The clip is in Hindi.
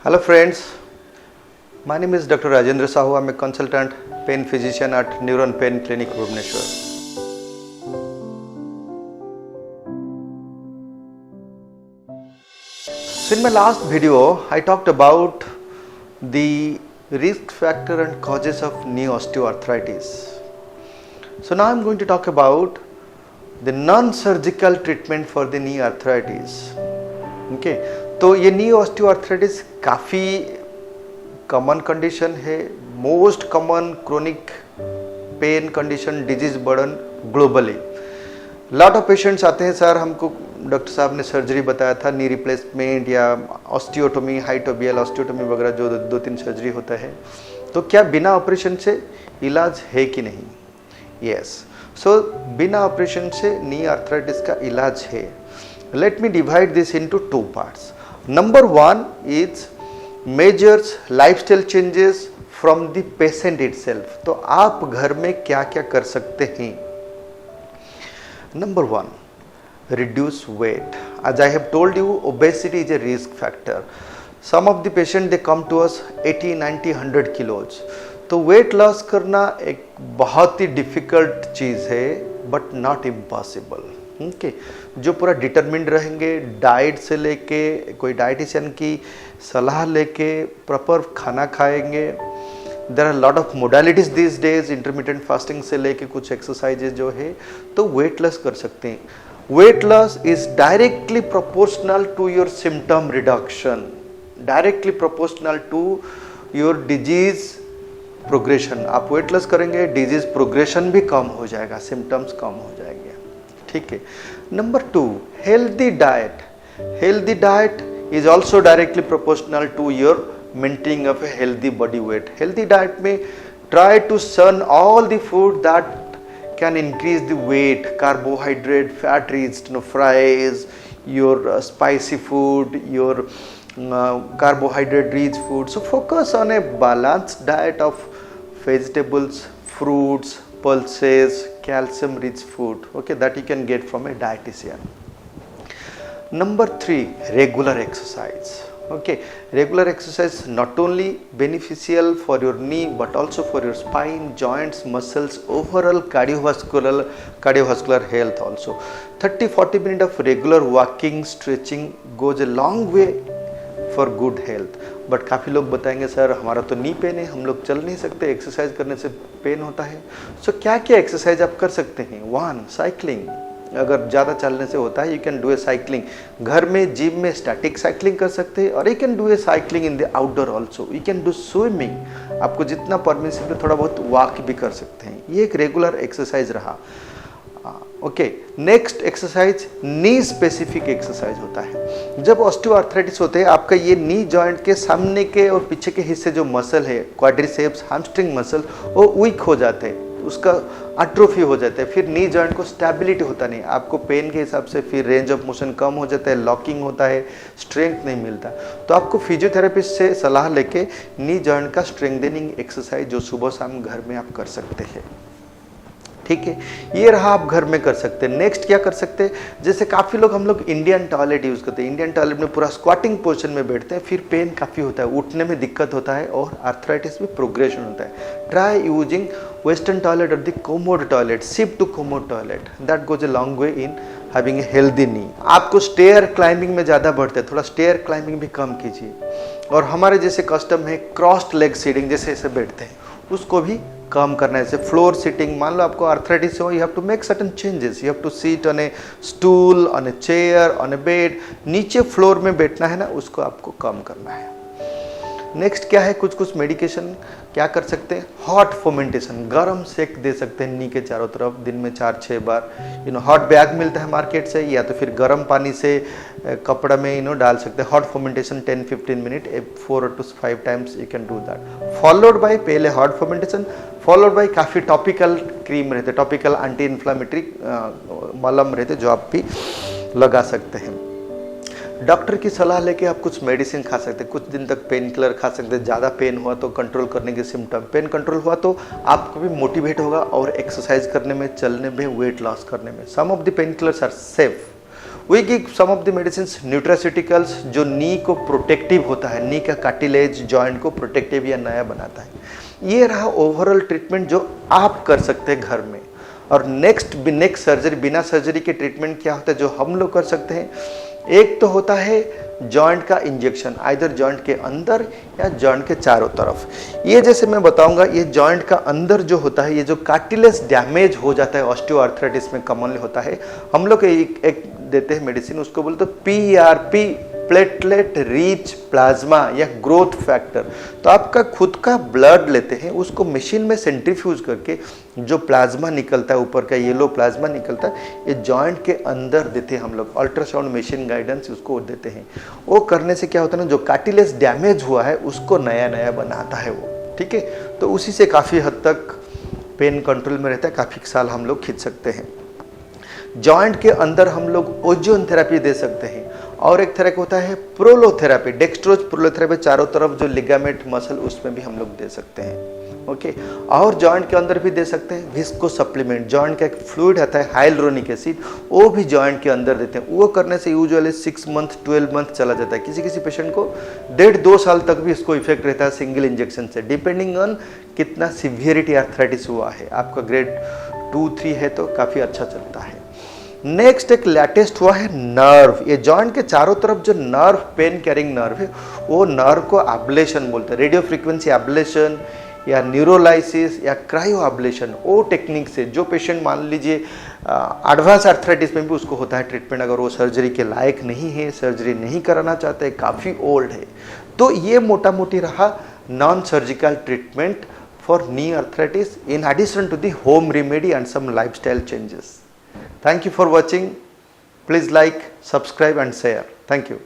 Hello friends, my name is Dr. Rajendra Sahu. I'm a consultant pain physician at Neuron Pain Clinic, Bhubaneswar. So in my last video, I talked about the risk factor and causes of knee osteoarthritis. So now I'm going to talk about the non-surgical treatment for the knee arthritis. Okay, तो ये नी ऑस्टियोआर्थराइटिस काफ़ी कॉमन कंडीशन है, most common chronic pain condition, disease burden globally. Lot of patients आते हैं, सर हमको डॉक्टर साहब ने सर्जरी बताया था, नी रिप्लेसमेंट या ऑस्टियोटोमी, हाइटोबियल ऑस्टियोटोमी वगैरह जो दो तीन सर्जरी होता है, तो क्या बिना ऑपरेशन से इलाज है कि नहीं? यस, सो बिना ऑपरेशन से नी आर्थराइटिस का इलाज है. Let me divide this into two parts. Number one is measures lifestyle changes from the patient itself. तो आप घर में क्या क्या कर सकते हैं? Number one, reduce weight. As I have told you, obesity is a risk factor. Some of the patient they come to us 80, 90, 100 kilos. तो weight loss करना एक बहुत ही difficult चीज़ है, but not impossible. ओके, जो पूरा डिटरमिन्ड रहेंगे, डाइट से लेके कोई डाइटिशियन की सलाह लेके प्रॉपर खाना खाएंगे. There are lot of modalities this days, intermittent fasting से लेके कुछ एक्सरसाइजेज जो है, तो वेट लॉस कर सकते हैं. Weight loss is directly proportional to your symptom reduction, directly proportional to your disease progression. आप वेट लॉस करेंगे, डिजीज प्रोग्रेशन भी कम हो जाएगा, सिम्टम्स कम हो जाएंगे. ठीक है. Number two, healthy diet. Healthy diet is also directly proportional to your maintaining of a healthy body weight. Healthy diet में try to shun all the food that can increase the weight, carbohydrate, fat rich, fries, your spicy food, your carbohydrate rich food. So focus on a balanced diet of vegetables, fruits, pulses, calcium rich food, okay, that you can get from a dietitian. Number three, regular exercise. Okay, regular exercise not only beneficial for your knee but also for your spine, joints, muscles, overall cardiovascular health also. 30-40 minutes of regular walking, stretching goes a long way for good health. But काफ़ी लोग बताएंगे, सर हमारा तो नी पेन है, हम लोग चल नहीं सकते, एक्सरसाइज करने से पेन होता है. सो क्या क्या एक्सरसाइज आप कर सकते हैं? One, cycling. अगर ज़्यादा चलने से होता है, you can do a cycling. घर में जिम में स्टैटिक साइकिलिंग कर सकते हैं, और you can do a cycling in the outdoor also. You can do swimming. आपको जितना परमिसिबल है थोड़ा बहुत वॉक भी कर सकते हैं. ये एक रेगुलर एक्सरसाइज रहा. ओके, नेक्स्ट एक्सरसाइज नी स्पेसिफिक एक्सरसाइज होता है. जब ऑस्टियोआर्थराइटिस होते हैं, आपका ये नी जॉइंट के सामने के और पीछे के हिस्से जो मसल है, क्वाड्रिसेप्स, हैमस्ट्रिंग मसल, वो वीक हो जाते हैं, उसका अट्रोफी हो जाता है. फिर नी जॉइंट को स्टेबिलिटी होता नहीं, आपको पेन के हिसाब से फिर रेंज ऑफ मोशन कम हो जाता है, लॉकिंग होता है, स्ट्रेंथ नहीं मिलता. तो आपको फिजियोथेरेपिस्ट से सलाह लेके नी जॉइंट का स्ट्रेंथनिंग एक्सरसाइज जो सुबह शाम घर में आप कर सकते हैं. ठीक है, ये रहा, आप घर में कर सकते हैं. नेक्स्ट क्या कर सकते हैं? जैसे काफ़ी लोग, हम लोग इंडियन टॉयलेट यूज़ करते हैं. इंडियन टॉयलेट में पूरा स्क्वाटिंग पोजीशन में बैठते हैं, फिर पेन काफ़ी होता है, उठने में दिक्कत होता है और आर्थराइटिस में प्रोग्रेशन होता है. ट्राई यूजिंग वेस्टर्न टॉयलेट और the commode toilet, shift to commode toilet. That goes a long way in having a healthy knee. आपको स्टेयर क्लाइंबिंग में ज़्यादा बढ़ते हैं, थोड़ा स्टेयर क्लाइंबिंग भी कम कीजिए. और हमारे जैसे कस्टम है क्रॉस्ड लेग सीटिंग, जैसे ऐसे बैठते हैं, उसको भी कम करना है. जैसे फ्लोर सिटिंग, मान लो आपको आर्थराइटिस हो, you have to make certain changes. You have to seat on a stool, on a chair, on a bed. नीचे फ्लोर में बैठना है ना, उसको आपको कम करना है. नेक्स्ट क्या है? कुछ कुछ मेडिकेशन क्या कर सकते हैं? हॉट फर्मेंटेशन, गर्म सेक दे सकते हैं नी के चारों तरफ, दिन में 4-6 बार. हॉट बैग मिलता है मार्केट से, या तो फिर गर्म पानी से कपड़ा में डाल सकते हैं. Hot fermentation 10-15 minute 4 to 5 times you can do that. Followed by पहले हॉट फर्मेंटेशन, फॉलोड बाय काफ़ी टॉपिकल क्रीम रहते, टॉपिकल एंटी इन्फ्लामेटरी मलम रहते, जो आप भी लगा सकते हैं. डॉक्टर की सलाह लेके आप कुछ मेडिसिन खा सकते हैं, कुछ दिन तक पेन किलर खा सकते हैं. ज़्यादा पेन हुआ तो कंट्रोल करने के सिम्टम, पेन कंट्रोल हुआ तो आपको भी मोटिवेट होगा और एक्सरसाइज करने में, चलने में, वेट लॉस करने में. Some of the pain killers are safe. We give some of the medicine nutraceuticals जो नी को प्रोटेक्टिव होता है, नी का कार्टिलेज जॉइंट को प्रोटेक्टिव या नया बनाता है। ये रहा ओवरऑल ट्रीटमेंट जो आप कर सकते हैं घर में। और नेक्स्ट सर्जरी, बिना सर्जरी के ट्रीटमेंट क्या होता है जो हम लोग कर सकते हैं? एक तो होता है जॉइंट का इंजेक्शन, आइदर जॉइंट के अंदर या जॉइंट के चारों तरफ। ये जैसे मैं बताऊंगा, ये जॉइंट का अंदर जो होता है, ये जो कार्टिलेज डैमेज हो जाता है ऑस्टियोआर्थराइटिस में कॉमनली होता है, हम लोग एक देते हैं मेडिसिन, उसको बोलते हैं PRP, प्लेटलेट रिच प्लाज्मा या ग्रोथ फैक्टर। तो आपका खुद का ब्लड लेते हैं, उसको मशीन में सेंट्रीफ्यूज करके जो प्लाज्मा निकलता है, ऊपर का येलो प्लाज्मा निकलता है, ये जॉइंट के अंदर देते हैं हम लोग, अल्ट्रासाउंड मशीन गाइडेंस उसको देते हैं। वो करने से क्या होता है ना, जो कार्टिलेज डैमेज हुआ है उसको नया नया बनाता है वो, ठीक है। तो उसी से काफ़ी हद तक पेन कंट्रोल में रहता है, काफ़ी साल हम लोग खींच सकते हैं। जॉइंट के अंदर हम लोग ओजोन थेरेपी दे सकते हैं, और एक तरह का होता है प्रोलोथेरेपी, डेक्स्ट्रोज प्रोलोथेरेपी, चारों तरफ जो लिगामेंट मसल उसमें भी हम लोग दे सकते हैं, ओके। और जॉइंट के अंदर भी दे सकते हैं विस्को सप्लीमेंट, जॉइंट का एक फ्लूइड आता है हाइलुरोनिक एसिड, वो भी जॉइंट के अंदर देते हैं। वो करने से यूजुअली 6 मंथ 12 मंथ चला जाता है, किसी किसी पेशेंट को 1.5-2 साल तक भी इसको इफेक्ट रहता है सिंगल इंजेक्शन से, डिपेंडिंग ऑन कितना सीवियरिटी आर्थराइटिस हुआ है। आपका ग्रेड 2-3 है तो काफ़ी अच्छा चलता है। नेक्स्ट एक लेटेस्ट हुआ है नर्व। ये जॉइंट के चारों तरफ जो नर्व, पेन कैरिंग नर्व है, वो नर्व को एब्लेशन बोलते हैं, रेडियो फ्रीक्वेंसी एब्लेशन या न्यूरोलाइसिस या क्रायो एब्लेशन। वो टेक्निक से जो पेशेंट मान लीजिए एडवांस आर्थराइटिस में भी उसको होता है ट्रीटमेंट, अगर वो सर्जरी के लायक नहीं है, सर्जरी नहीं कराना चाहते, काफ़ी ओल्ड है, तो ये मोटा मोटी रहा non surgical treatment for knee arthritis in addition to the home remedy and some lifestyle changes. Thank you for watching. Please like, subscribe and share. Thank you.